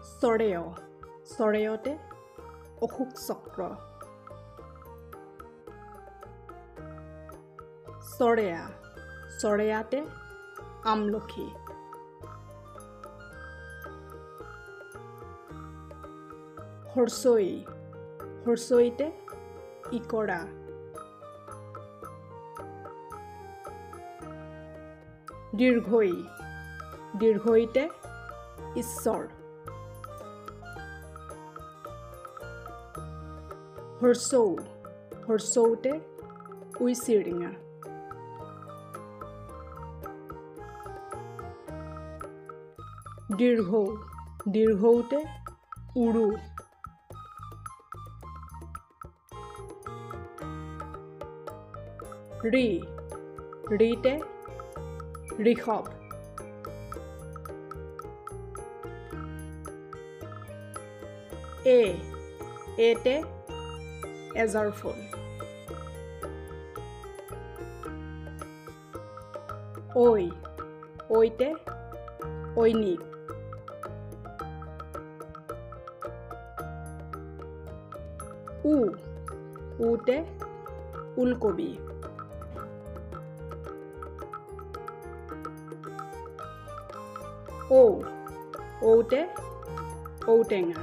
চৰেয় চৰেয়তে অশোক চক্ৰ চৰেয়া চৰেয়াতে আমলখি হৰ্ষই হৰ্ষইতে ইকৰা দীৰ্ঘই দীৰ্ঘইতে ঈশ্বৰ হৰ্ষৌ হৰ্ষৌতে উইচিৰিঙা দীৰ্ঘৌ দীৰ্ঘৌতে উৰু ৰি ৰিতে ঋষভ এতে এজাৰ ফুল ঐতে ঐনিক উতে ওলকবি ঔতে ঔটেঙা